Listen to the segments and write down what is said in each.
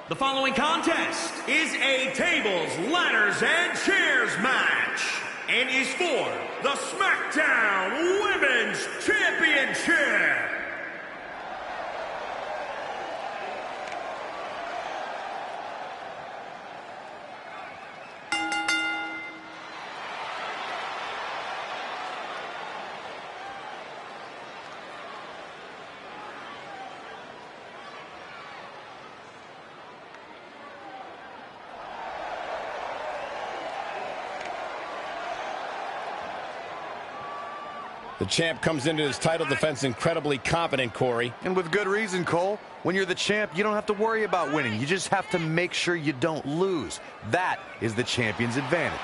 The following contest is a tables, ladders, and chairs match and is for the SmackDown Women's Championship. The champ comes into his title defense incredibly confident, Corey. And with good reason, Cole. When you're the champ, you don't have to worry about winning. You just have to make sure you don't lose. That is the champion's advantage.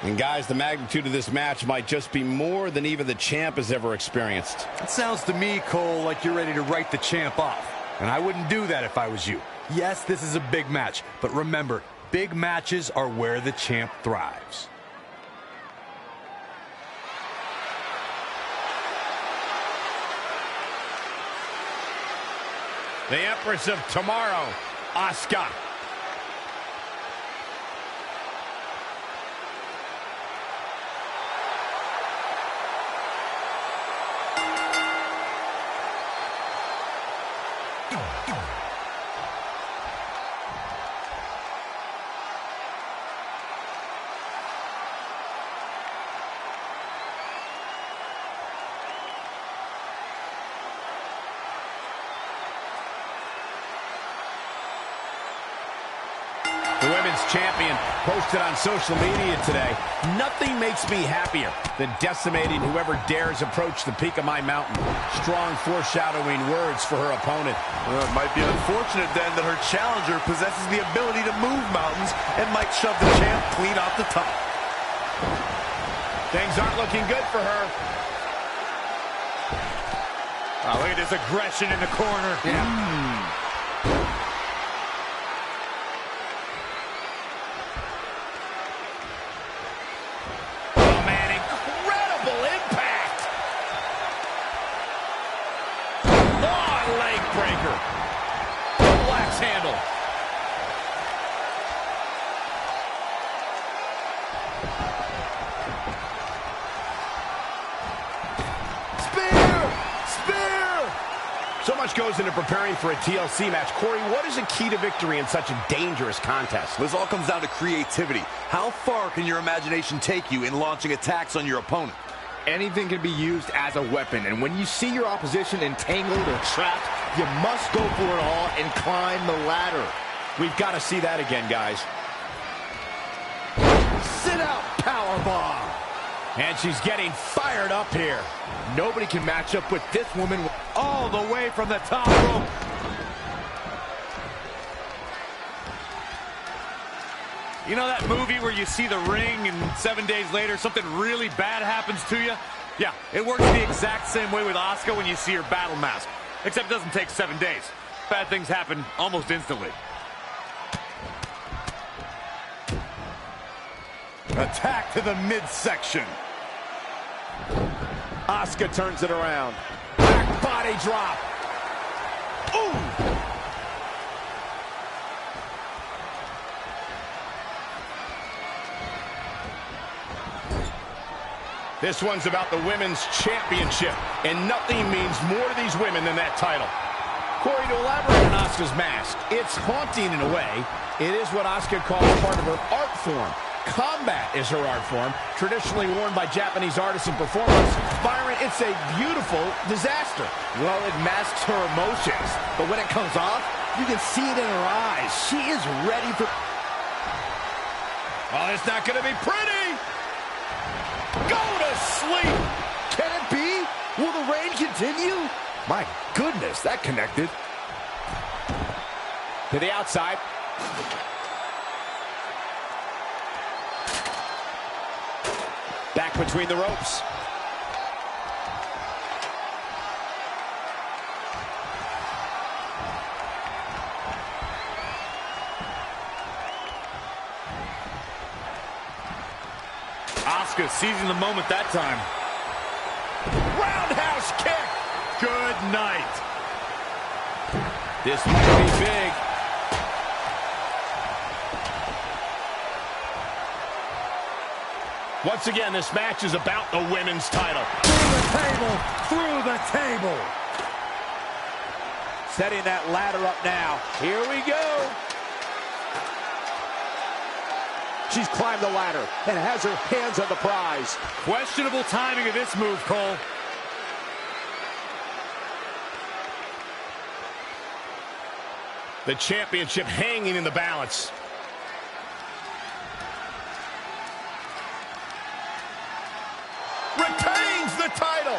And guys, the magnitude of this match might just be more than even the champ has ever experienced. It sounds to me, Cole, like you're ready to write the champ off. And I wouldn't do that if I was you. Yes, this is a big match. But remember, big matches are where the champ thrives. The Empress of Tomorrow, Asuka. The women's champion posted on social media today, "Nothing makes me happier than decimating whoever dares approach the peak of my mountain." Strong foreshadowing words for her opponent. Well, it might be unfortunate then that her challenger possesses the ability to move mountains and might shove the champ clean off the top. Things aren't looking good for her. Oh, look at this aggression in the corner. Yeah. Breaker. Double axe handle. Spear! Spear! So much goes into preparing for a TLC match. Corey, what is the key to victory in such a dangerous contest? This all comes down to creativity. How far can your imagination take you in launching attacks on your opponent? Anything can be used as a weapon, and when you see your opposition entangled or trapped, you must go for it all and climb the ladder. We've got to see that again, guys. Sit out powerbomb. And she's getting fired up here. Nobody can match up with this woman all the way from the top rope. You know that movie where you see the ring and 7 days later something really bad happens to you? Yeah, it works the exact same way with Asuka when you see her battle mask. Except it doesn't take 7 days. Bad things happen almost instantly. Attack to the midsection. Asuka turns it around. Back body drop. Ooh! This one's about the women's championship, and nothing means more to these women than that title. Corey, to elaborate on Asuka's mask, it's haunting in a way. It is what Asuka calls part of her art form. Combat is her art form, traditionally worn by Japanese artists and performers. Byron, it's a beautiful disaster. Well, it masks her emotions, but when it comes off, you can see it in her eyes. She is ready for... Oh, it's not going to be pretty. Go to sleep! Can it be? Will the reign continue? My goodness, that connected. To the outside. Back between the ropes. Asuka seizing the moment that time. Roundhouse kick. Good night. This might be big. Once again, this match is about the women's title. Through the table, through the table. Setting that ladder up now. Here we go. She's climbed the ladder and has her hands on the prize. Questionable timing of this move, Cole. The championship hanging in the balance. Retains the title.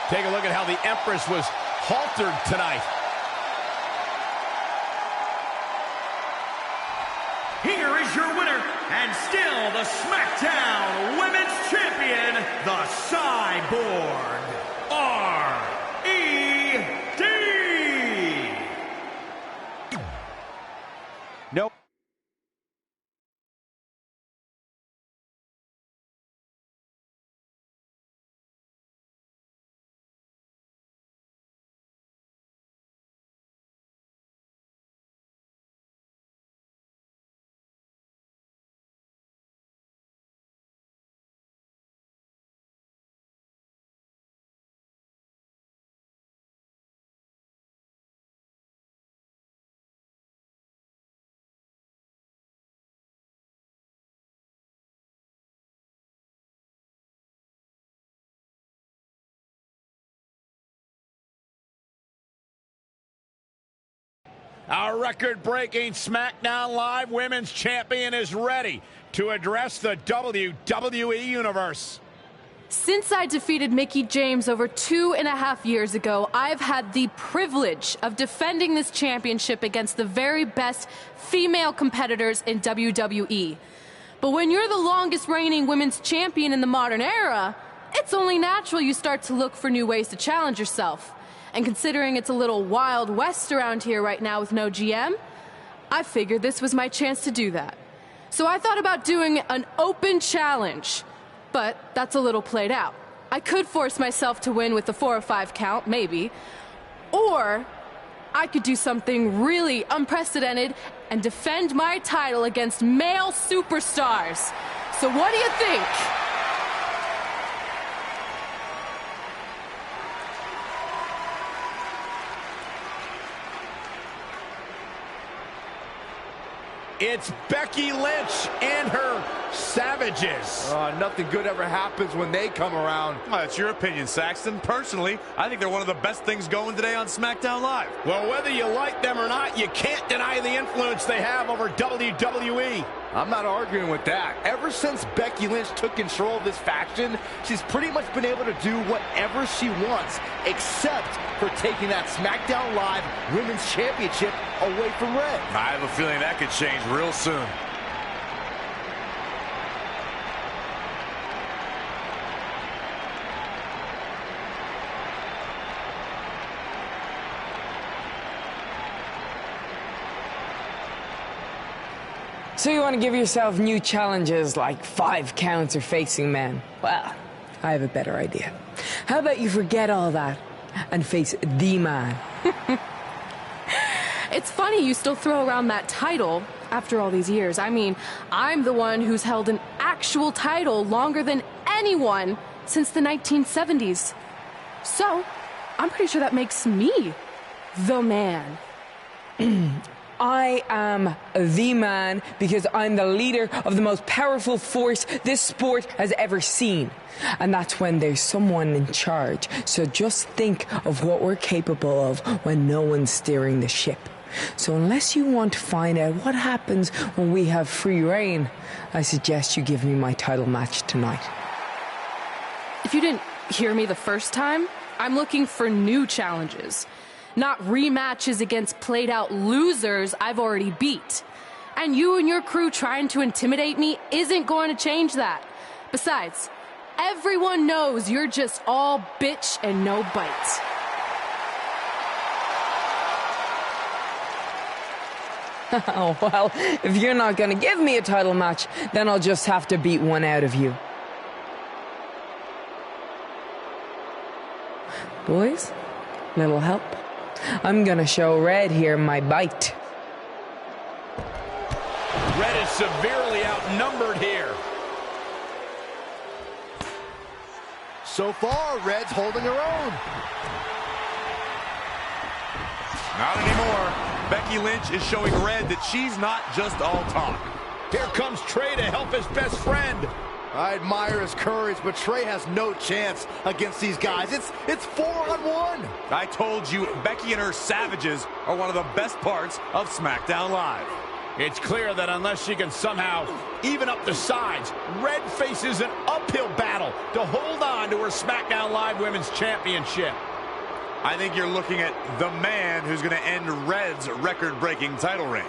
Take a look at how the Empress was haltered tonight. Here is your winner, and still the SmackDown Women's Champion, the Cyborg, R.E.D. Nope. Our record-breaking SmackDown Live Women's Champion is ready to address the WWE Universe. Since I defeated Mickie James over 2.5 years ago, I've had the privilege of defending this championship against the very best female competitors in WWE. But when you're the longest reigning women's champion in the modern era, it's only natural you start to look for new ways to challenge yourself. And considering it's a little Wild West around here right now with no GM, I figured this was my chance to do that. So I thought about doing an open challenge, but that's a little played out. I could force myself to win with the 4 or 5 count, maybe, or I could do something really unprecedented and defend my title against male superstars. So what do you think? It's Becky Lynch and her Savages. Nothing good ever happens when they come around. Well, that's your opinion, Saxton. Personally, I think they're one of the best things going today on SmackDown Live. Well, whether you like them or not, you can't deny the influence they have over WWE. I'm not arguing with that. Ever since Becky Lynch took control of this faction, she's pretty much been able to do whatever she wants, except for taking that SmackDown Live Women's Championship away from Red. I have a feeling that could change real soon. So you want to give yourself new challenges like 5 counts or facing men? Well, I have a better idea. How about you forget all that and face the man? It's funny you still throw around that title after all these years. I mean, I'm the one who's held an actual title longer than anyone since the 1970s. So, I'm pretty sure that makes me the man. I am the man because I'm the leader of the most powerful force this sport has ever seen. And that's when there's someone in charge. So just think of what we're capable of when no one's steering the ship. So unless you want to find out what happens when we have free reign, I suggest you give me my title match tonight. If you didn't hear me the first time, I'm looking for new challenges. Not rematches against played-out losers I've already beat. And you and your crew trying to intimidate me isn't going to change that. Besides, everyone knows you're just all bitch and no bite. Oh, well, if you're not going to give me a title match, then I'll just have to beat one out of you. Boys, little help. I'm gonna show Red here my bite. Red is severely outnumbered here. So far, Red's holding her own. Not anymore. Becky Lynch is showing Red that she's not just all talk. Here comes Trey to help his best friend. I admire his courage, but Trey has no chance against these guys. It's 4-on-1. I told you, Becky and her savages are one of the best parts of SmackDown Live. It's clear that unless she can somehow even up the sides, Red faces an uphill battle to hold on to her SmackDown Live Women's Championship. I think you're looking at the man who's going to end Red's record-breaking title reign.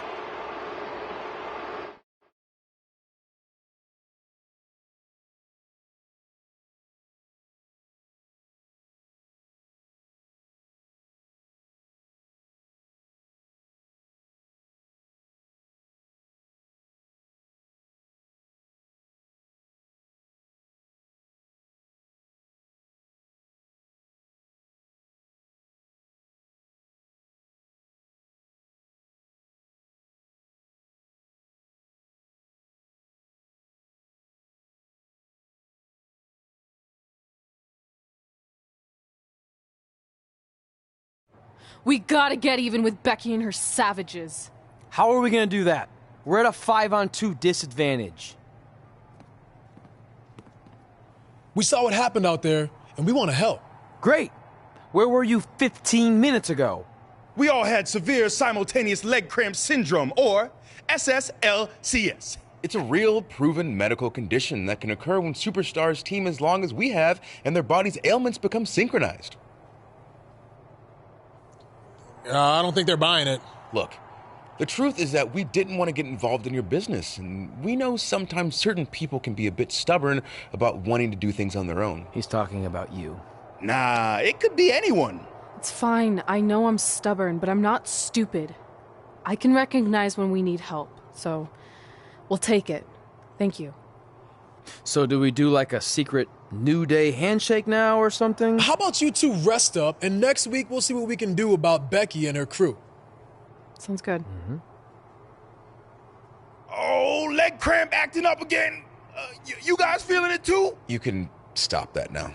We gotta get even with Becky and her savages. How are we gonna do that? We're at a 5-on-2 disadvantage. We saw what happened out there, and we want to help. Great. Where were you 15 minutes ago? We all had severe simultaneous leg cramp syndrome, or SSLCS. It's a real, proven medical condition that can occur when superstars team as long as we have and their body's ailments become synchronized. I don't think they're buying it. Look, the truth is that we didn't want to get involved in your business, and we know sometimes certain people can be a bit stubborn about wanting to do things on their own. He's talking about you. Nah, it could be anyone. It's fine. I know I'm stubborn, but I'm not stupid. I can recognize when we need help, so we'll take it. Thank you. So do we do like a secret New Day handshake now or something? How about you two rest up, and next week we'll see what we can do about Becky and her crew. Sounds good. Mm-hmm. Oh, leg cramp acting up again. You guys feeling it too? You can stop that now.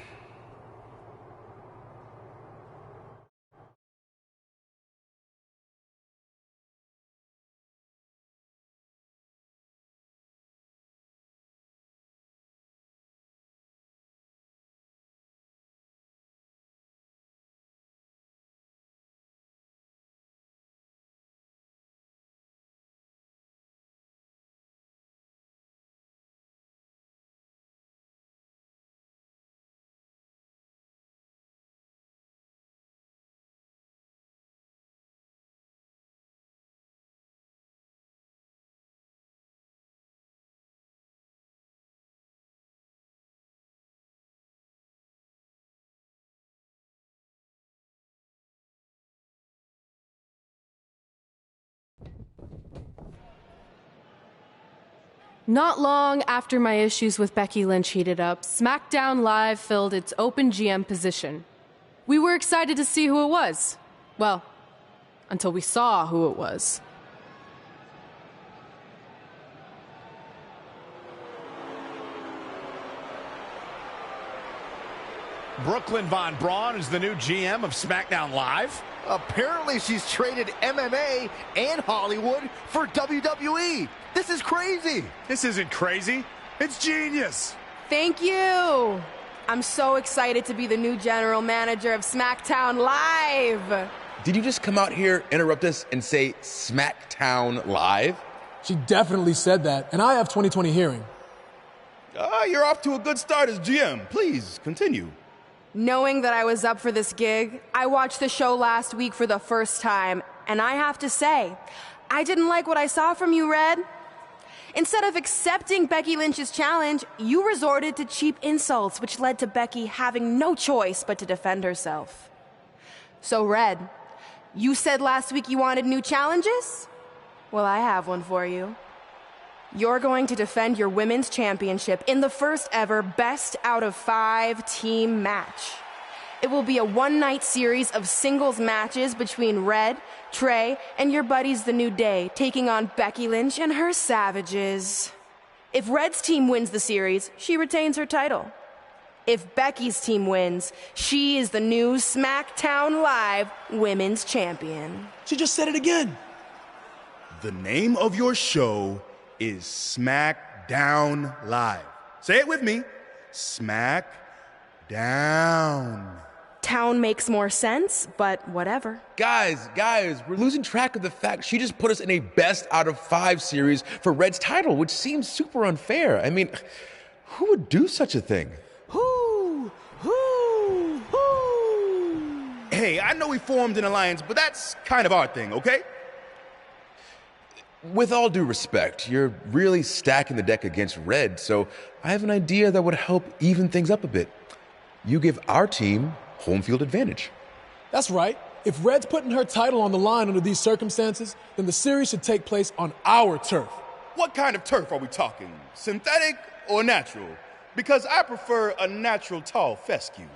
Not long after my issues with Becky Lynch heated up, SmackDown Live filled its open GM position. We were excited to see who it was. Well, until we saw who it was. Brooklyn Von Braun is the new GM of SmackDown Live. Apparently she's traded MMA and Hollywood for WWE. This is crazy. This isn't crazy. It's genius. Thank you. I'm so excited to be the new general manager of SmackDown Live. Did you just come out here, interrupt us, and say SmackDown Live? She definitely said that, and I have 20/20 hearing. You're off to a good start as GM. Please, continue. Knowing that I was up for this gig, I watched the show last week for the first time, and I have to say, I didn't like what I saw from you, Red. Instead of accepting Becky Lynch's challenge, you resorted to cheap insults, which led to Becky having no choice but to defend herself. So, Red, you said last week you wanted new challenges? Well, I have one for you. You're going to defend your women's championship in the first ever best out of 5 team match. It will be a one-night series of singles matches between Red, Trey, and your buddies The New Day, taking on Becky Lynch and her Savages. If Red's team wins the series, she retains her title. If Becky's team wins, she is the new SmackDown Live Women's Champion. She just said it again. The name of your show is SmackDown Live. Say it with me. SmackDown. Town makes more sense, but whatever. Guys, we're losing track of the fact she just put us in a best out of 5 series for Red's title, which seems super unfair. I mean, who would do such a thing? Hey, I know we formed an alliance, but that's kind of our thing, okay? With all due respect, you're really stacking the deck against Red, so I have an idea that would help even things up a bit. You give our team home field advantage. That's right. If Red's putting her title on the line under these circumstances, then the series should take place on our turf. What kind of turf are we talking? Synthetic or natural? Because I prefer a natural tall fescue.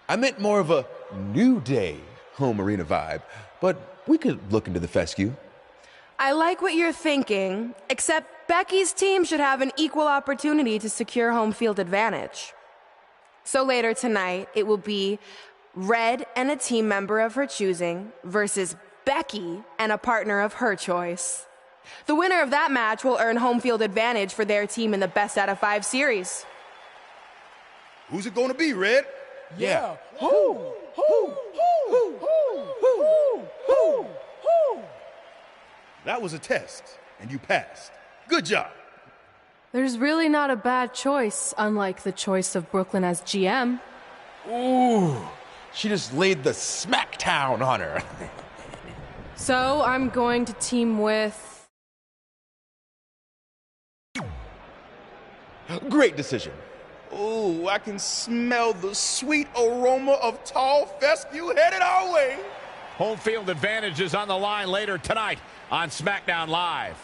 I meant more of a New Day home arena vibe, but we could look into the fescue. I like what you're thinking, except Becky's team should have an equal opportunity to secure home field advantage. So later tonight, it will be Red and a team member of her choosing versus Becky and a partner of her choice. The winner of that match will earn home field advantage for their team in the best out of 5 series. Who's it gonna be, Red? Yeah. That was a test, and you passed. Good job. There's really not a bad choice, unlike the choice of Brooklyn as GM. Ooh, she just laid the smackdown on her. So I'm going to team with... Great decision. Ooh, I can smell the sweet aroma of tall fescue headed our way. Home field advantage is on the line later tonight on SmackDown Live.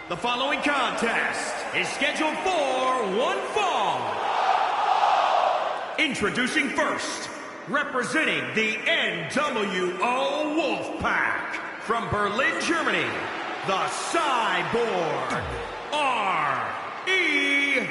The following contest is scheduled for one fall. Introducing first, representing the NWO Wolfpack from Berlin, Germany, the Cyborg, R.E.D.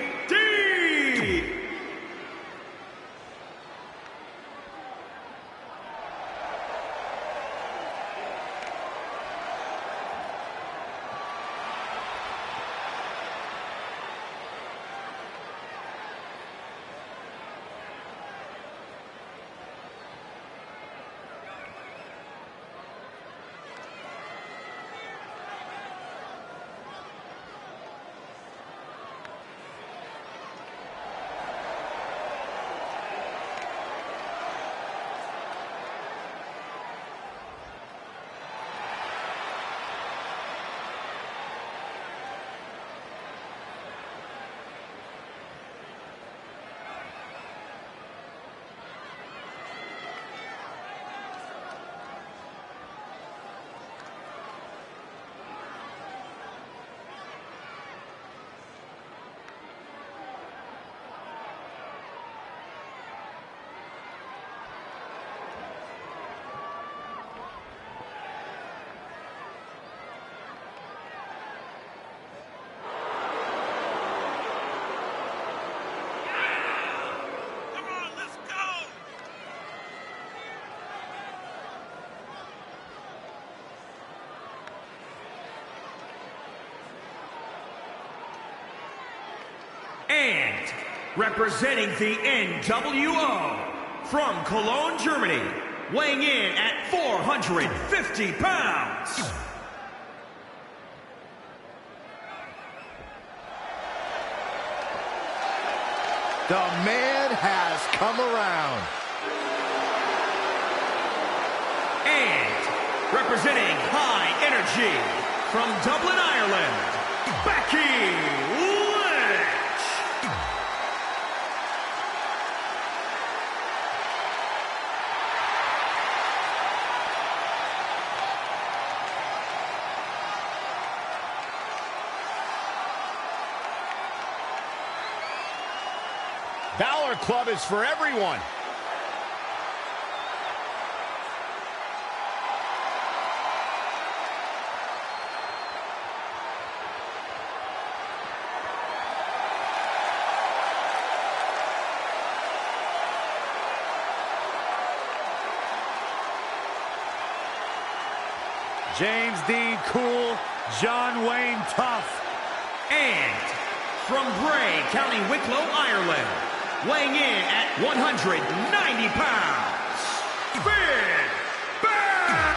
representing the NWO, from Cologne, Germany, weighing in at 450 pounds. The man has come around. And representing High Energy, from Dublin, Ireland, Becky Lynch. Balor Club is for everyone. James Dean cool, John Wayne tough. And from Bray, County Wicklow, Ireland, weighing in at 190 pounds, Finn Balor.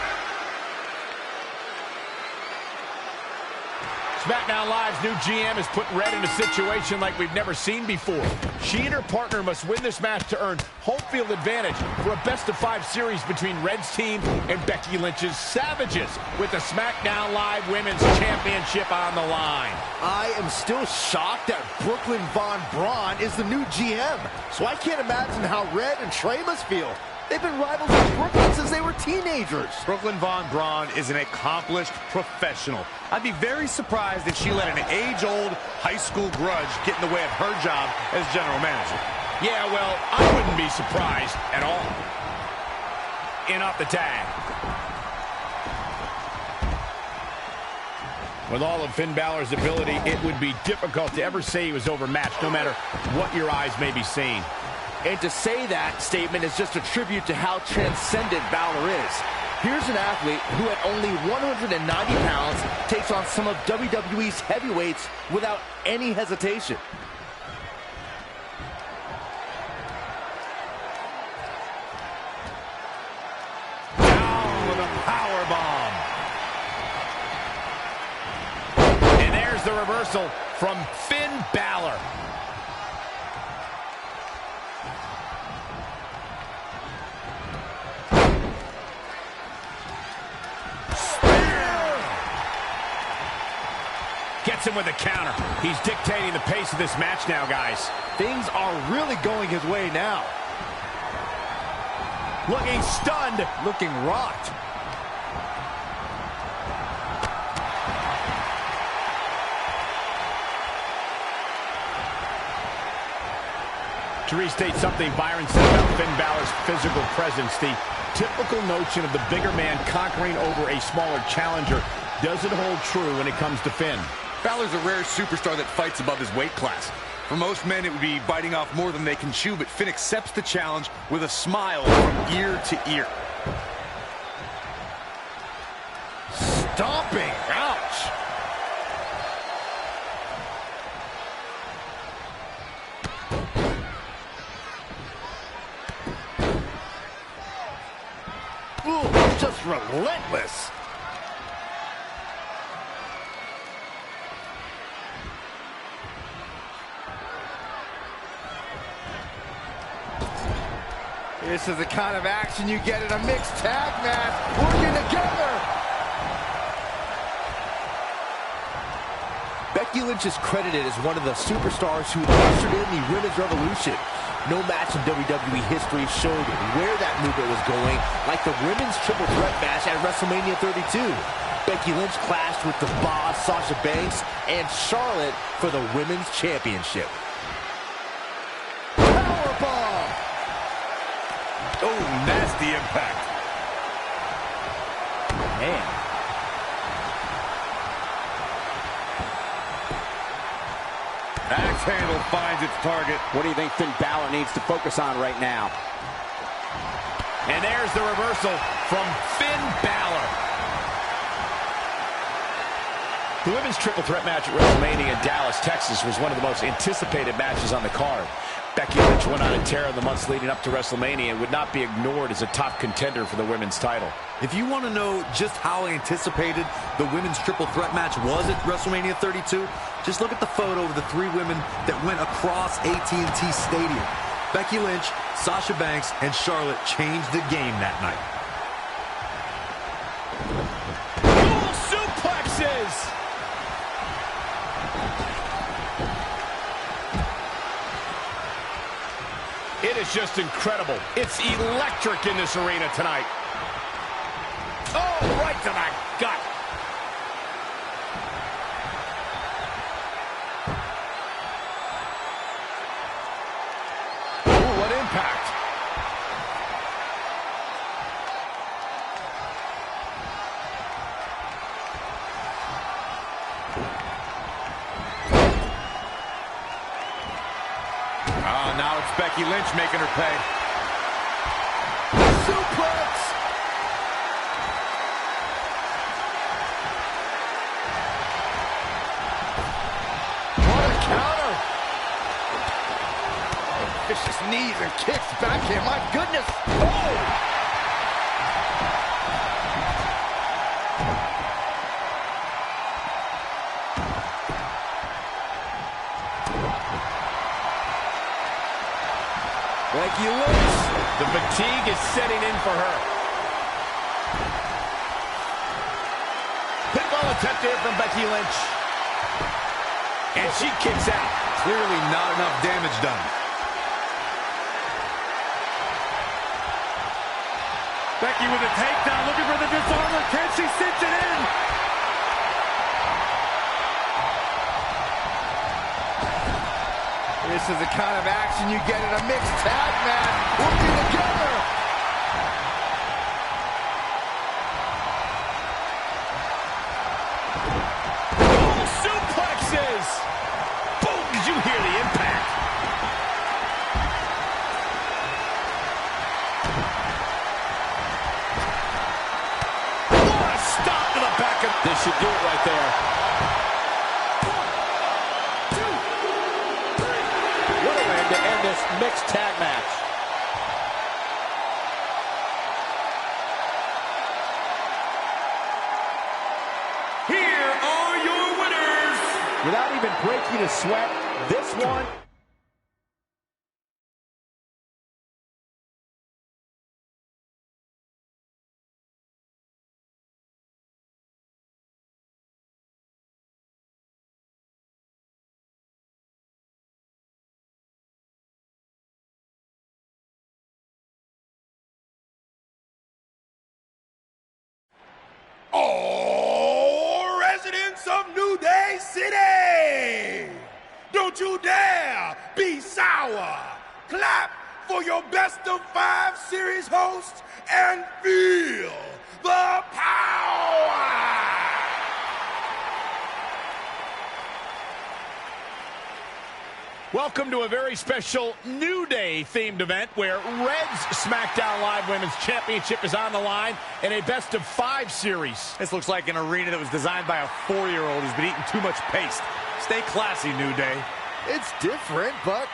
SmackDown Live's new GM has put Red in a situation like we've never seen before. She and her partner must win this match to earn home field advantage for a best-of-5 series between Red's team and Becky Lynch's Savages, with the SmackDown Live Women's Championship on the line. I am still shocked that Brooklyn Von Braun is the new GM, so I can't imagine how Red and Trey must feel. They've been rivals with Brooklyn since they were teenagers. Brooklyn Von Braun is an accomplished professional. I'd be very surprised if she let an age-old high school grudge get in the way of her job as general manager. Yeah, well, I wouldn't be surprised at all. In off the tag. With all of Finn Balor's ability, it would be difficult to ever say he was overmatched, no matter what your eyes may be seeing. And to say that statement is just a tribute to how transcendent Balor is. Here's an athlete who at only 190 pounds takes on some of WWE's heavyweights without any hesitation. Down with a powerbomb. And there's the reversal from Finn Balor. Gets him with a counter. He's dictating the pace of this match now, guys. Things are really going his way now. Looking stunned. Looking rocked. To restate something Byron said about Finn Balor's physical presence, the typical notion of the bigger man conquering over a smaller challenger doesn't hold true when it comes to Finn. Balor's a rare superstar that fights above his weight class. For most men, it would be biting off more than they can chew, but Finn accepts the challenge with a smile from ear to ear. Stomping. Ouch. Ooh, just relentless. This is the kind of action you get in a mixed tag match, working together. Becky Lynch is credited as one of the superstars who ushered in the Women's Revolution. No match in WWE history showed where that movement was going, like the Women's Triple Threat match at WrestleMania 32. Becky Lynch clashed with the Boss, Sasha Banks, and Charlotte for the Women's Championship. Powerbomb! Oh, nasty impact. Man. Axe handle finds its target. What do you think Finn Balor needs to focus on right now? And there's the reversal from Finn Balor. The women's triple threat match at WrestleMania in Dallas, Texas was one of the most anticipated matches on the card. Becky Lynch went on a tear in the months leading up to WrestleMania and would not be ignored as a top contender for the women's title. If you want to know just how anticipated the women's triple threat match was at WrestleMania 32, just look at the photo of the three women that went across AT&T Stadium. Becky Lynch, Sasha Banks, and Charlotte changed the game that night. Dual suplexes! It is just incredible. It's electric in this arena tonight. Oh, right to the gut. Ooh, what impact. Now it's Becky Lynch making her pay. Suplex! What a counter! Vicious knees and kicks back here. My goodness. Oh! Becky Lynch. The fatigue is setting in for her. Pinfall attempt here from Becky Lynch. And she kicks out. Clearly not enough damage done. Becky with a takedown, looking for the disarmer. Can she cinch it in? This is the kind of action you get in a mixed tag match. Working together. Dual suplexes! Boom! Did you hear the impact? What a stop to the back of... This should do it right there. To end this mixed tag match. Here are your winners. Without even breaking a sweat, this one... All residents of New Day City, don't you dare be sour. Clap for your best of 5 series hosts and feel the power. Welcome to a very special New Day themed event where Red's SmackDown Live Women's Championship is on the line in a best of 5 series. This looks like an arena that was designed by a 4-year-old who's been eating too much paste. Stay classy, New Day. It's different, but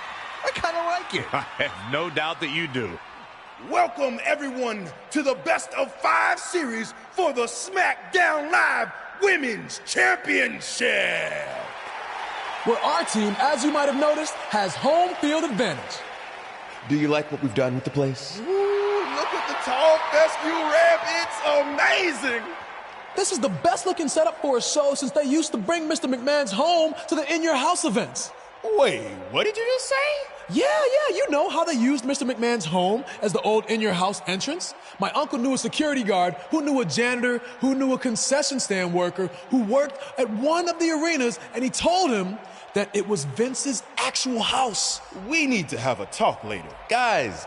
I kind of like it. I have no doubt that you do. Welcome everyone to the best of 5 series for the SmackDown Live Women's Championship. Where our team, as you might have noticed, has home field advantage. Do you like what we've done with the place? Ooh, look at the tall fescue ramp. It's amazing. This is the best looking setup for a show since they used to bring Mr. McMahon's home to the In Your House events. Wait, what did you just say? Yeah, you know how they used Mr. McMahon's home as the old In Your House entrance? My uncle knew a security guard, who knew a janitor, who knew a concession stand worker, who worked at one of the arenas, and he told him that it was Vince's actual house. We need to have a talk later. Guys,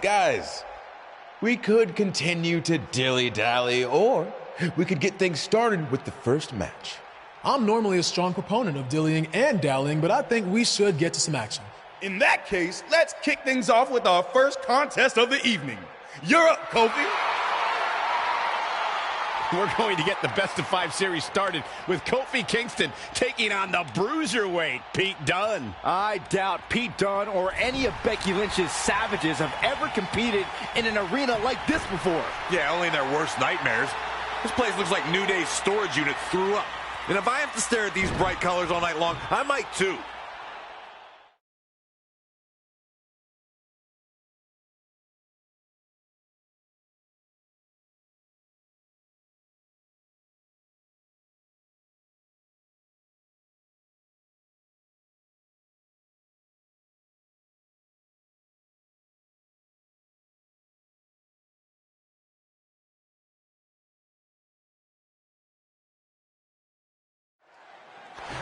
we could continue to dilly-dally, or we could get things started with the first match. I'm normally a strong proponent of dillying and dallying, but I think we should get to some action. In that case, let's kick things off with our first contest of the evening. You're up, Kofi. We're going to get the best-of-5 series started with Kofi Kingston taking on the bruiserweight Pete Dunne. I doubt Pete Dunne or any of Becky Lynch's savages have ever competed in an arena like this before. Yeah, only in their worst nightmares. This place looks like New Day's storage unit threw up. And if I have to stare at these bright colors all night long, I might too.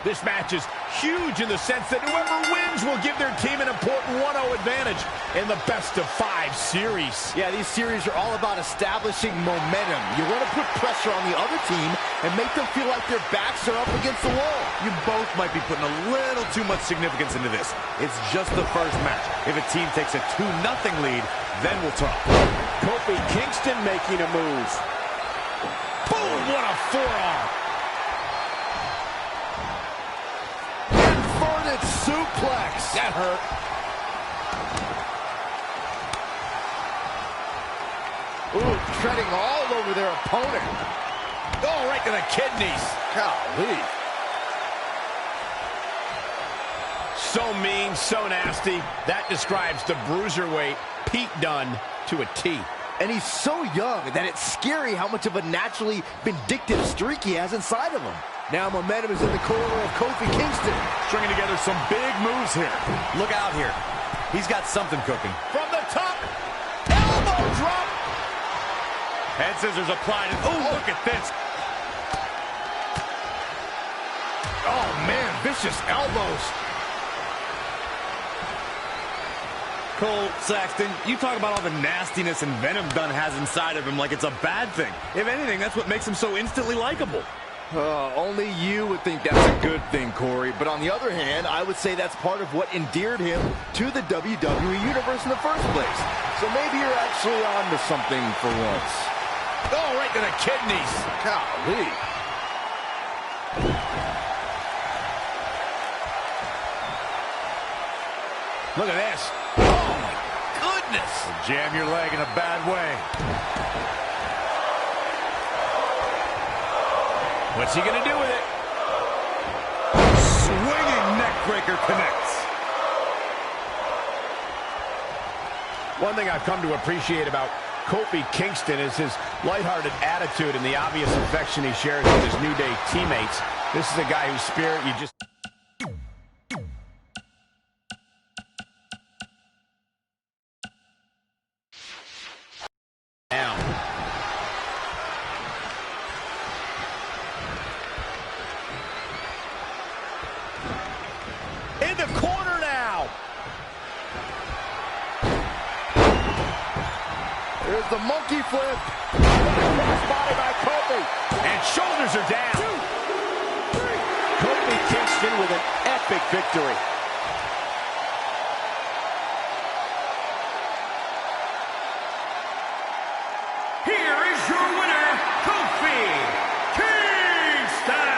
This match is huge in the sense that whoever wins will give their team an important 1-0 advantage in the best-of-5 series. Yeah, these series are all about establishing momentum. You want to put pressure on the other team and make them feel like their backs are up against the wall. You both might be putting a little too much significance into this. It's just the first match. If a team takes a 2-0 lead, then we'll talk. Kofi Kingston making a move. Boom, what a forearm. Suplex. That hurt. Ooh, treading all over their opponent. Oh, right to the kidneys. Golly. So mean, so nasty. That describes the bruiserweight Pete Dunne to a T. And he's so young that it's scary how much of a naturally vindictive streak he has inside of him. Now momentum is in the corner of Kofi Kingston. Stringing together some big moves here. Look out here. He's got something cooking. From the top. Elbow drop. Head scissors applied. And oh, look at this. Oh, man, vicious elbows. Cole, Saxton, you talk about all the nastiness and venom Dunne has inside of him like it's a bad thing. If anything, that's what makes him so instantly likable. Only you would think that's a good thing, Corey. But on the other hand, I would say that's part of what endeared him to the WWE Universe in the first place. So maybe you're actually on to something for once. Oh, right to the kidneys. Golly. Look at this. Oh, my goodness. Jam your leg in a bad way. What's he going to do with it? Swinging neckbreaker connects. One thing I've come to appreciate about Kofi Kingston is his lighthearted attitude and the obvious affection he shares with his New Day teammates. This is a guy whose spirit you just... down. In the corner now. There's the monkey flip. Crossbody by Kofi. And shoulders are down. 2, 3. Kofi Kingston with an epic victory. Here is your winner, Kofi Kingston!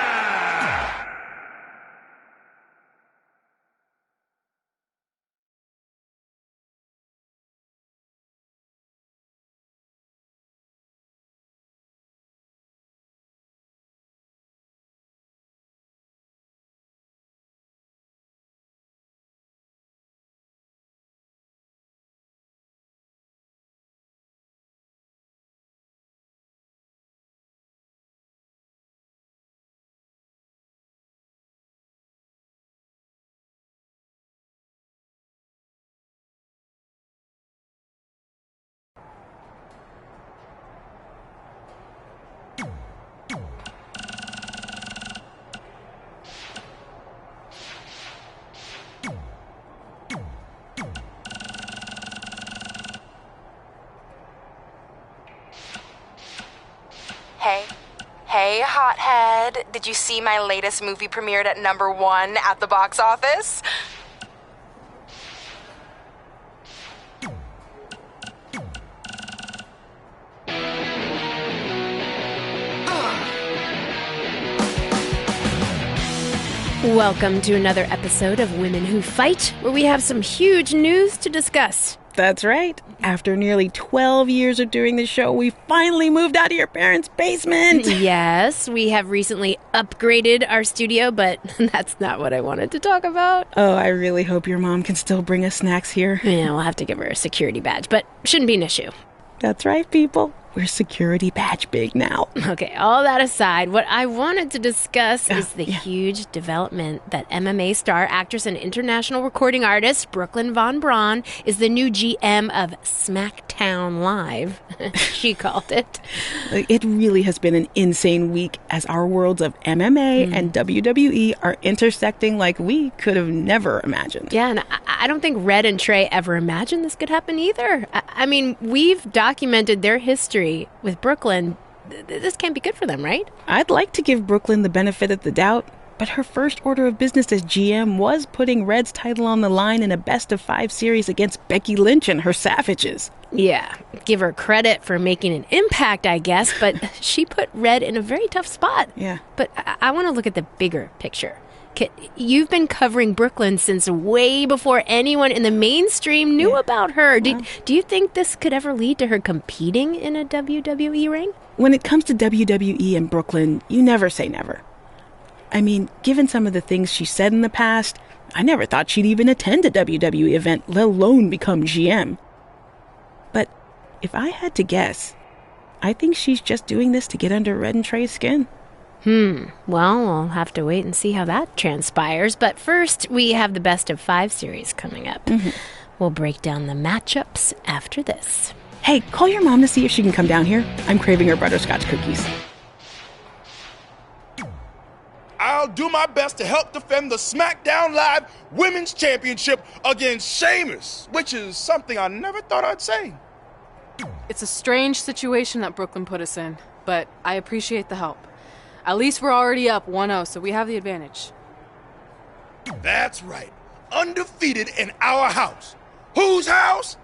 Hey, hothead. Did you see my latest movie premiered at #1 at the box office? Welcome to another episode of Women Who Fight, where we have some huge news to discuss. That's right. After nearly 12 years of doing the show, we finally moved out of your parents' basement. Yes, we have recently upgraded our studio, but that's not what I wanted to talk about. Oh, I really hope your mom can still bring us snacks here. Yeah, we'll have to give her a security badge, but shouldn't be an issue. That's right, people. We're security badge big now. Okay, all that aside, what I wanted to discuss is the huge development that MMA star, actress, and international recording artist Brooklyn Von Braun is the new GM of SmackDown Live, she called it. It really has been an insane week as our worlds of MMA and WWE are intersecting like we could have never imagined. Yeah, and I don't think Red and Trey ever imagined this could happen either. I mean, we've documented their history with Brooklyn. This can't be good for them, right? I'd like to give Brooklyn the benefit of the doubt, but her first order of business as GM was putting Red's title on the line in a best-of-5 series against Becky Lynch and her Savages. Yeah, give her credit for making an impact, I guess, but she put Red in a very tough spot. Yeah. But I want to look at the bigger picture. You've been covering Brooklyn since way before anyone in the mainstream knew about her. Do you think this could ever lead to her competing in a WWE ring? When it comes to WWE and Brooklyn, you never say never. I mean, given some of the things she said in the past, I never thought she'd even attend a WWE event, let alone become GM. But if I had to guess, I think she's just doing this to get under Red and Trey's skin. Well, we'll have to wait and see how that transpires. But first, we have the best of 5 series coming up. We'll break down the matchups after this. Hey, call your mom to see if she can come down here. I'm craving her butterscotch cookies. I'll do my best to help defend the SmackDown Live Women's Championship against Sheamus, which is something I never thought I'd say. It's a strange situation that Brooklyn put us in, but I appreciate the help. At least we're already up 1-0, so we have the advantage. That's right. Undefeated in our house. Whose house?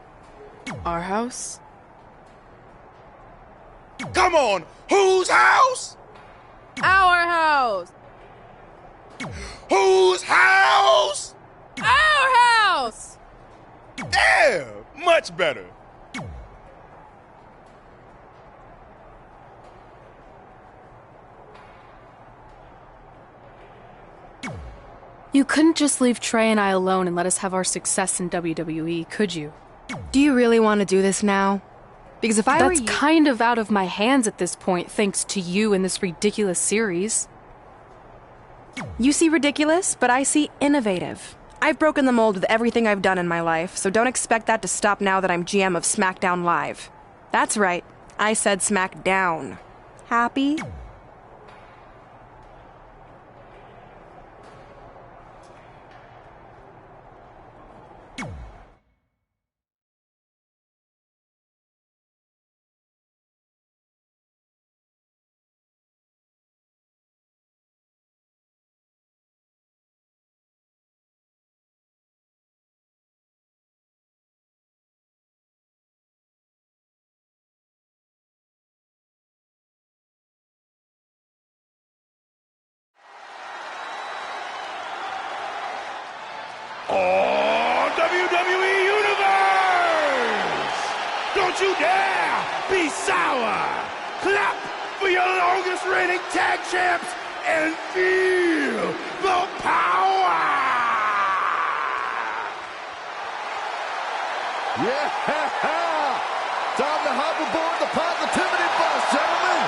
Our house? Come on, whose house? Our house! Whose house? Our house! Yeah, much better. You couldn't just leave Trey and I alone and let us have our success in WWE, could you? Do you really want to do this now? Because if I were That's you... kind of out of my hands at this point, thanks to you and this ridiculous series. You see ridiculous, but I see innovative. I've broken the mold with everything I've done in my life, so don't expect that to stop now that I'm GM of SmackDown Live. That's right, I said SmackDown. Happy? Oh, WWE Universe! Don't you dare be sour! Clap for your longest reigning tag champs and feel the power! Yeah! Time to hop aboard the positivity bus, gentlemen!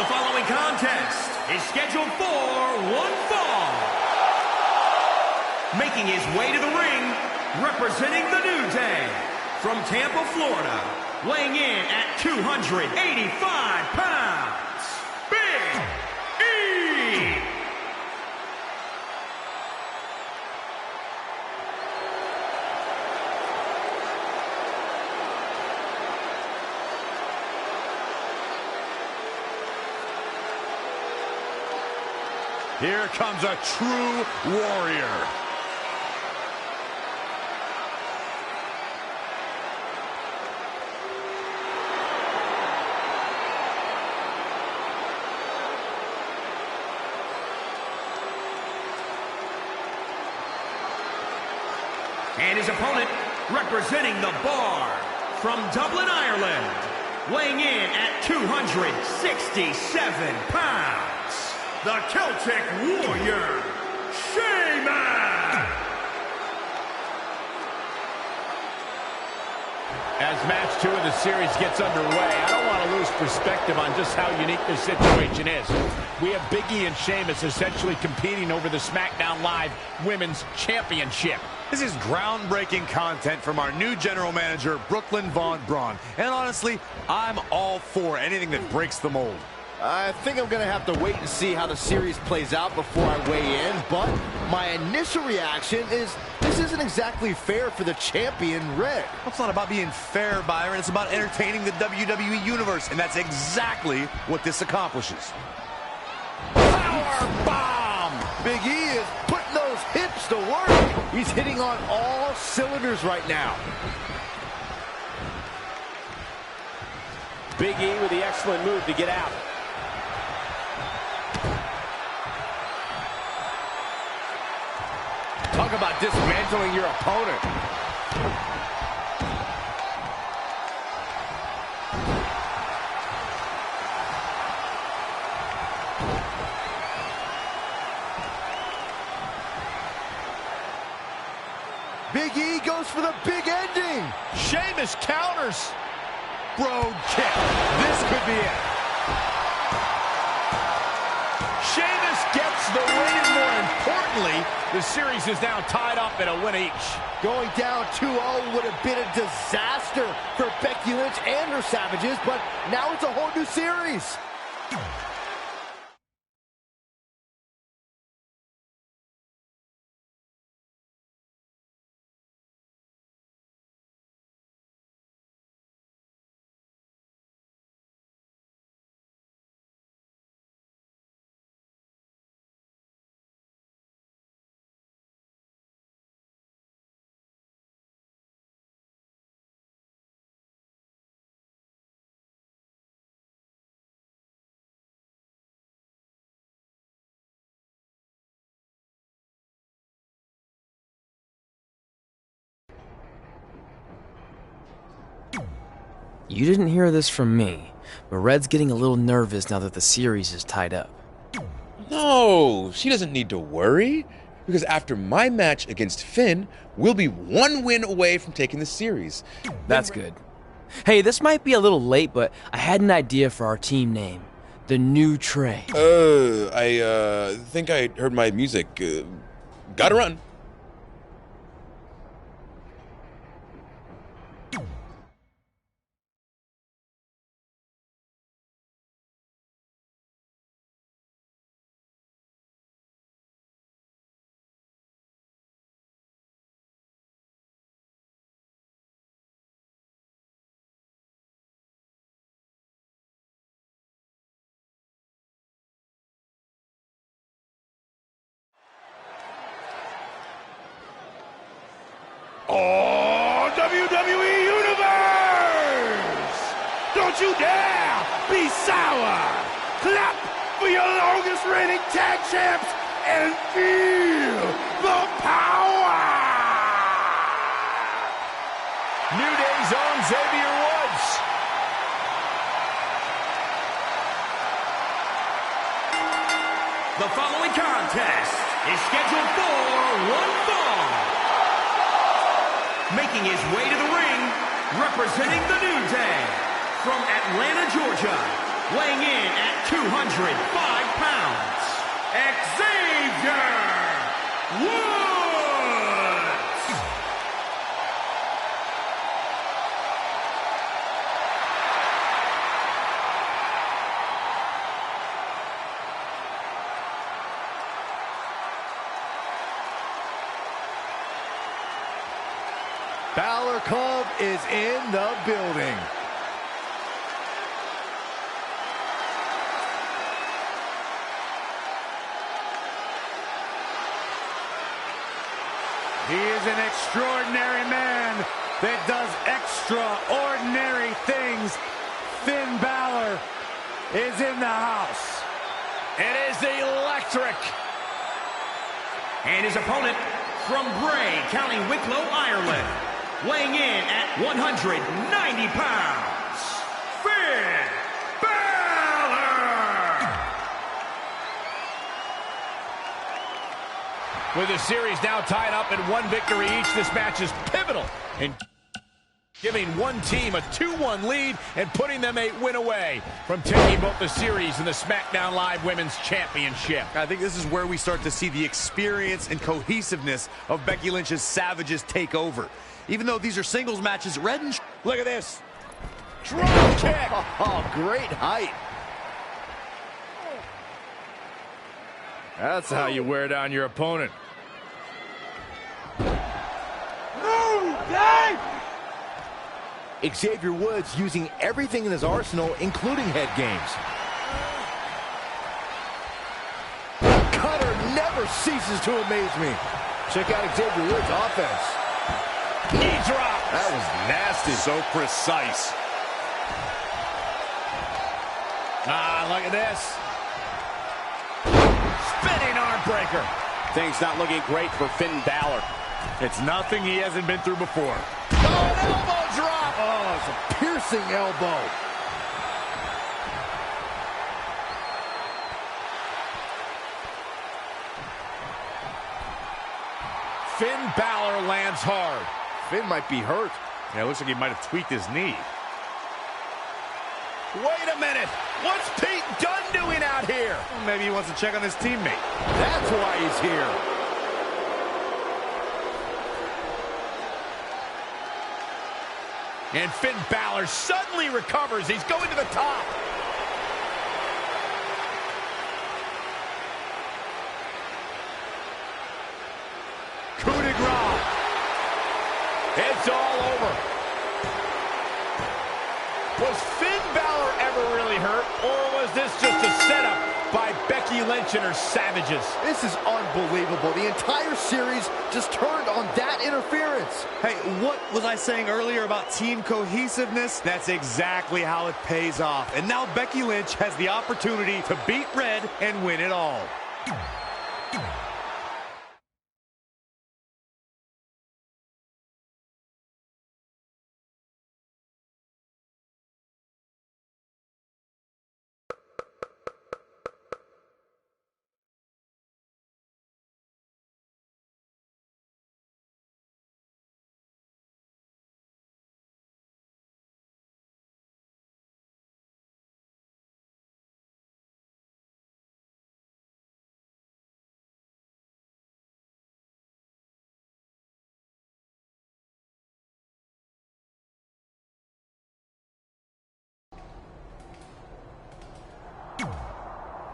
The following contest is scheduled for one fall. Making his way to the ring, representing the New Day, from Tampa, Florida, weighing in at 285 pounds, Big E! Here comes a true warrior. And his opponent, representing the Bar from Dublin, Ireland, weighing in at 267 pounds, the Celtic Warrior, Sheamus! As match 2 of the series gets underway, I don't want to lose perspective on just how unique this situation is. We have Big E and Sheamus essentially competing over the SmackDown Live Women's Championship. This is groundbreaking content from our new general manager, Brooklyn Von Braun. And honestly, I'm all for anything that breaks the mold. I think I'm going to have to wait and see how the series plays out before I weigh in, but my initial reaction is this isn't exactly fair for the champion, Red. It's not about being fair, Byron. It's about entertaining the WWE Universe, and that's exactly what this accomplishes. Power bomb! Big E is putting those hips to work. He's hitting on all cylinders right now. Big E with the excellent move to get out. Talk about dismantling your opponent. Big E goes for the big ending. Sheamus counters. Brogue kick. This could be it. Sheamus gets the win, and more importantly, the series is now tied up at a win each. Going down 2-0 would have been a disaster for Becky Lynch and her Savages, but now it's a whole new series. You didn't hear this from me, but Red's getting a little nervous now that the series is tied up. No, she doesn't need to worry, because after my match against Finn, we'll be one win away from taking the series. That's good. Hey, this might be a little late, but I had an idea for our team name. The New Trey. I think I heard my music. Gotta run. Oh, WWE Universe! Don't you dare be sour! Clap for your longest reigning tag champs and feel the power! New Day's own Xavier Woods. The following contest is scheduled for one fall. Making his way to the ring, representing the New Day, from Atlanta, Georgia, weighing in at 205 pounds, Xavier Woods! Balor Club is in the building. He is an extraordinary man that does extraordinary things. Finn Balor is in the house. It is electric. And his opponent, From Bray, County Wicklow, Ireland, weighing in at 190 pounds, Finn Balor! With the series now tied up at 1 victory each, this match is pivotal in giving one team a 2-1 lead and putting them a win away from taking both the series and the SmackDown Live Women's Championship. I think this is where we start to see the experience and cohesiveness of Becky Lynch's Savages take over. Even though these are singles matches, Red and... Look at this. Drop kick. Oh, great height. That's how you wear down your opponent. Xavier Woods using everything in his arsenal, including head games. Cutter never ceases to amaze me. Check out Xavier Woods' offense. Knee drop. That was nasty. So precise. Look at this. Spinning arm breaker. Things not looking great for Finn Balor. It's nothing he hasn't been through before. Oh, an elbow drop. Oh, it's a piercing elbow. Finn Balor lands hard. Finn might be hurt. Yeah, it looks like he might have tweaked his knee. Wait a minute. What's Pete Dunne doing out here? Well, maybe he wants to check on his teammate. That's why he's here. And Finn Balor suddenly recovers. He's going to the top. Coup de grace. It's all over. Was Finn Balor ever really hurt, or was this just a setup by Becky Lynch and her Savages? This is unbelievable. The entire series just turned on that interference. Hey, what was I saying earlier about team cohesiveness? That's exactly how it pays off. And now Becky Lynch has the opportunity to beat Red and win it all.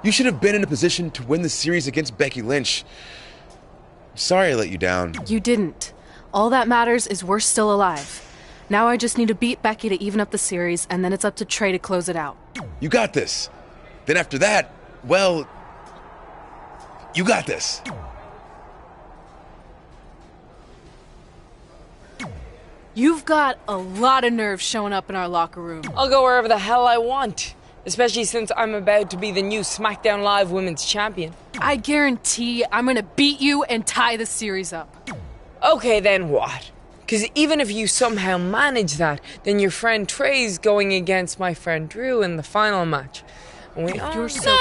You should have been in a position to win the series against Becky Lynch. Sorry I let you down. You didn't. All that matters is we're still alive. Now I just need to beat Becky to even up the series, and then it's up to Trey to close it out. You got this. Then after that, well, you got this. You've got a lot of nerve showing up in our locker room. I'll go wherever the hell I want. Especially since I'm about to be the new SmackDown Live Women's Champion. I guarantee I'm gonna beat you and tie the series up. Okay, then what? Because even if you somehow manage that, then your friend Trey's going against my friend Drew in the final match. And You're so...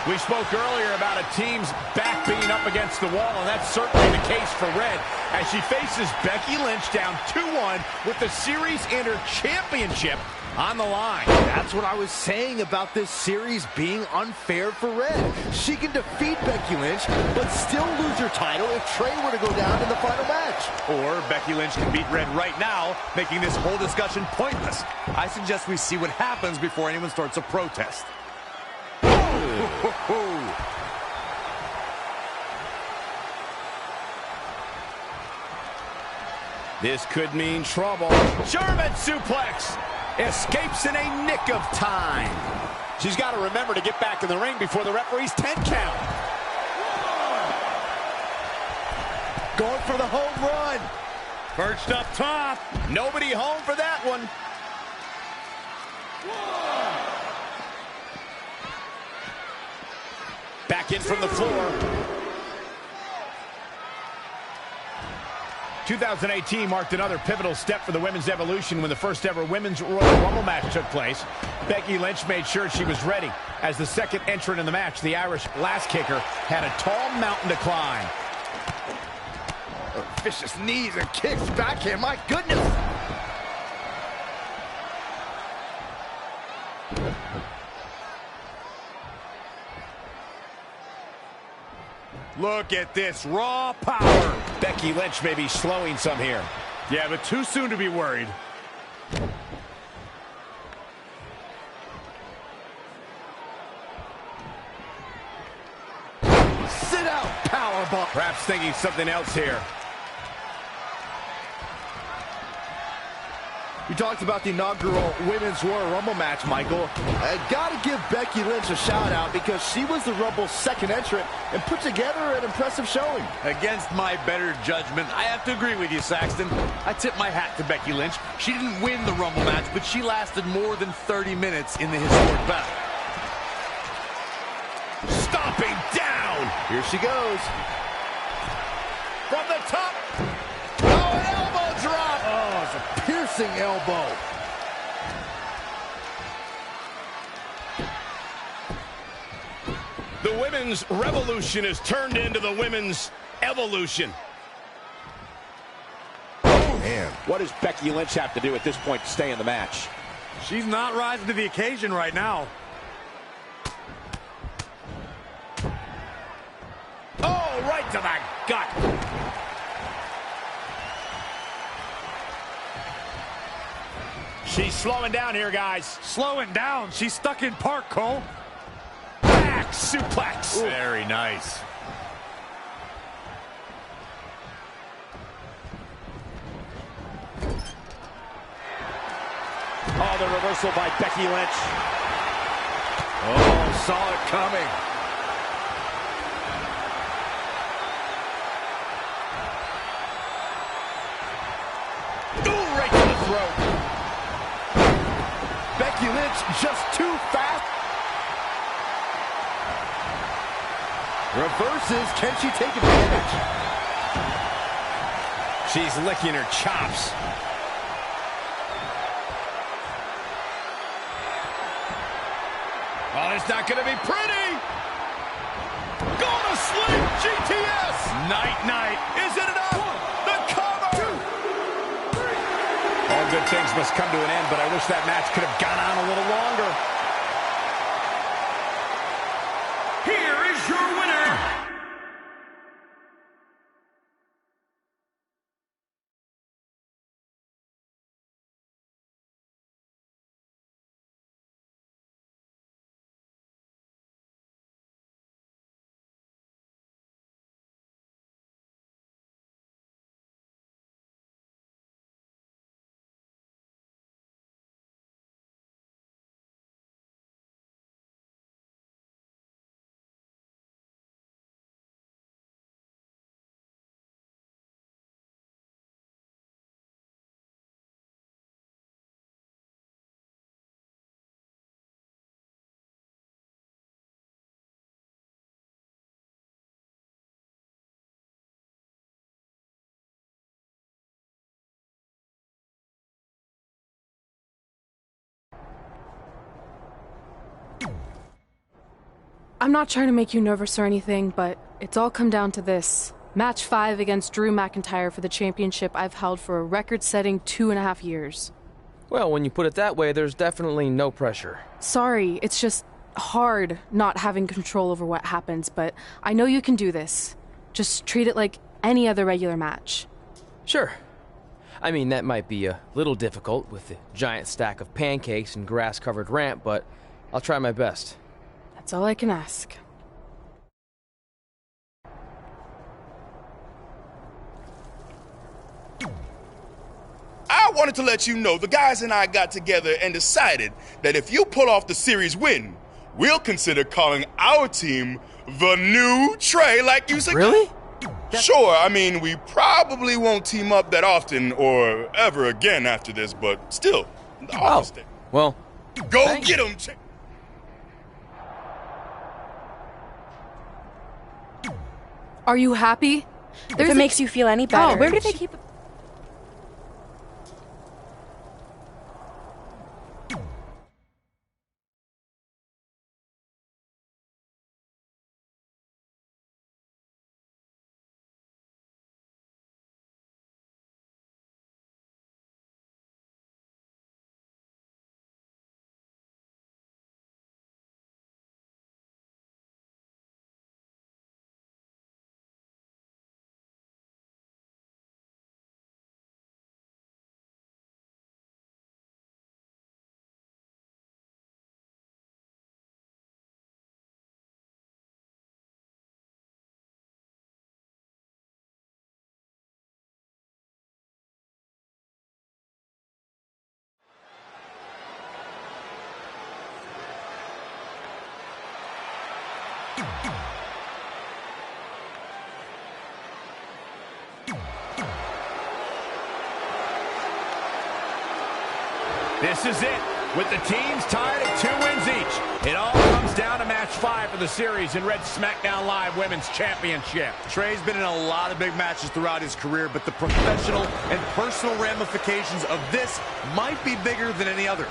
We spoke earlier about a team's back being up against the wall, and that's certainly the case for Red as she faces Becky Lynch down 2-1 with the series and her championship on the line. That's what I was saying about this series being unfair for Red. She can defeat Becky Lynch, but still lose her title if Trey were to go down in the final match. Or Becky Lynch can beat Red right now, making this whole discussion pointless. I suggest we see what happens before anyone starts a protest. This could mean trouble. German suplex. Escapes in a nick of time. She's got to remember to get back in the ring before the referee's 10 count. Going for the home run. Perched up top. Nobody home for that one. Back in from the floor. 2018 marked another pivotal step for the women's evolution when the first ever women's Royal Rumble match took place. Becky Lynch made sure she was ready. As the second entrant in the match, the Irish glass kicker had a tall mountain to climb. Vicious knees and kicks backhand, my goodness. Look at this raw power. Becky Lynch may be slowing some here. Yeah, but too soon to be worried. Sit out, powerbomb. Perhaps thinking something else here. You talked about the inaugural Women's Royal Rumble match, Michael. I gotta give Becky Lynch a shout-out because she was the Rumble's second entrant and put together an impressive showing. Against my better judgment, I have to agree with you, Saxton. I tip my hat to Becky Lynch. She didn't win the Rumble match, but she lasted more than 30 minutes in the historic battle. Stomping down. Here she goes. From the top. It's a piercing elbow. The women's revolution has turned into the women's evolution. Oh, man. What does Becky Lynch have to do at this point to stay in the match? She's not rising to the occasion right now. Oh, right to the gut. She's slowing down here, guys. Slowing down. She's stuck in park, Cole. Back suplex. Ooh. Very nice. Oh, the reversal by Becky Lynch. Oh, saw it coming. Ooh, right to the throat. Becky Lynch just too fast. Reverses. Can she take advantage? She's licking her chops. Oh, it's not going to be pretty. Go to sleep, GTS. Night-night. Is it enough? The cover. 2, 3. All good things must come to an end, but I wish that match could have gone on a little longer. I'm not trying to make you nervous or anything, but it's all come down to this. Match 5 against Drew McIntyre for the championship I've held for a record-setting 2.5 years. Well, when you put it that way, there's definitely no pressure. Sorry, it's just hard not having control over what happens, but I know you can do this. Just treat it like any other regular match. Sure. I mean, that might be a little difficult with the giant stack of pancakes and grass-covered ramp, but I'll try my best. That's all I can ask. I wanted to let you know the guys and I got together and decided that if you pull off the series win, we'll consider calling our team the New Trey, like you said. Really? Sure, I mean, we probably won't team up that often or ever again after this, but still, the office day. Well, go get him. Are you happy? If it makes you feel any better. Oh, where did they keep it? This is it, with the teams tied at 2 wins each. It all comes down to match 5 for the series in Red SmackDown Live Women's Championship. Trey's been in a lot of big matches throughout his career, but the professional and personal ramifications of this might be bigger than any other.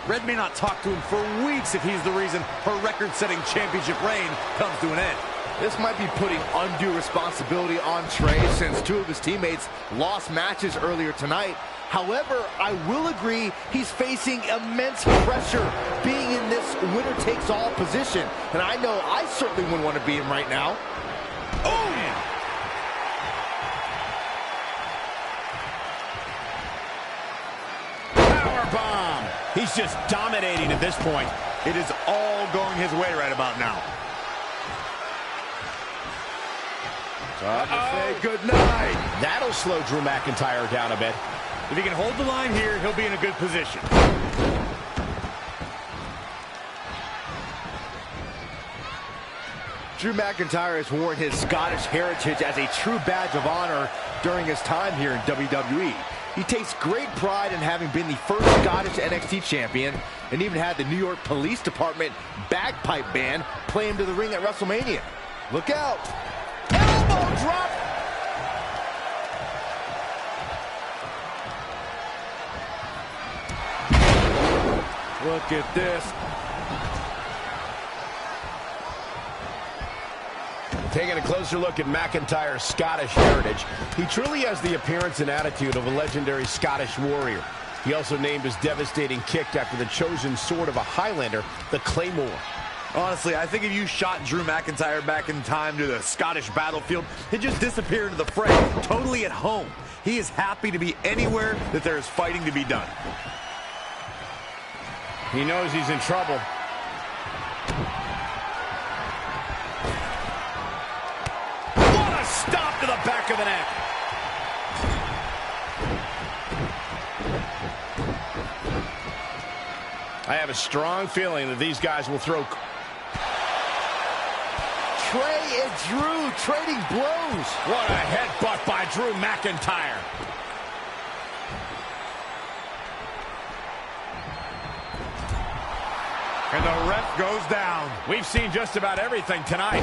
Red may not talk to him for weeks if he's the reason her record-setting championship reign comes to an end. This might be putting undue responsibility on Trey since 2 of his teammates lost matches earlier tonight. However, I will agree he's facing immense pressure being in this winner-takes-all position. And I know I certainly wouldn't want to be him right now. Oh! Powerbomb! He's just dominating at this point. It is all going his way right about now. Time to say goodnight. That'll slow Drew McIntyre down a bit. If he can hold the line here, he'll be in a good position. Drew McIntyre has worn his Scottish heritage as a true badge of honor during his time here in WWE. He takes great pride in having been the first Scottish NXT champion and even had the New York Police Department bagpipe band play him to the ring at WrestleMania. Look out. Elbow drop. Look at this. Taking a closer look at McIntyre's Scottish heritage, he truly has the appearance and attitude of a legendary Scottish warrior. He also named his devastating kick after the chosen sword of a Highlander, the Claymore. Honestly, I think if you shot Drew McIntyre back in time to the Scottish battlefield, he'd just disappear into the fray, totally at home. He is happy to be anywhere that there is fighting to be done. He knows he's in trouble. What a stop to the back of the neck. I have a strong feeling that these guys will throw. Trey and Drew trading blows. What a headbutt by Drew McIntyre. And the ref goes down. We've seen just about everything tonight.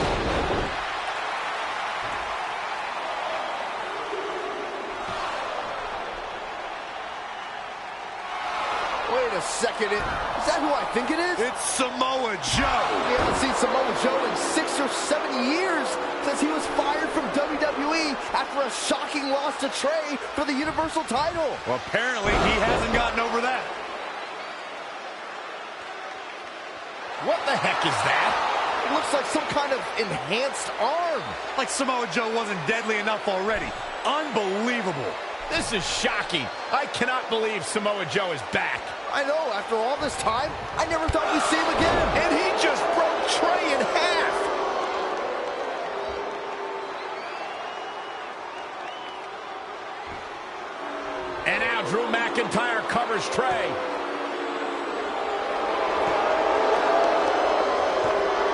Wait a a second. Is that who I think it is? It's Samoa Joe. We haven't seen Samoa Joe in 6 or 7 years since he was fired from WWE after a shocking loss to Trey for the Universal title. Well, apparently he hasn't gotten over that. What the heck is that? It looks like some kind of enhanced arm. Like Samoa Joe wasn't deadly enough already. Unbelievable. This is shocking. I cannot believe Samoa Joe is back. I know, after all this time, I never thought we'd see him again. And he just broke Trey in half. And now Drew McIntyre covers Trey.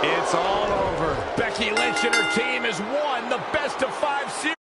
It's all over. Becky Lynch and her team has won the best-of-5 series.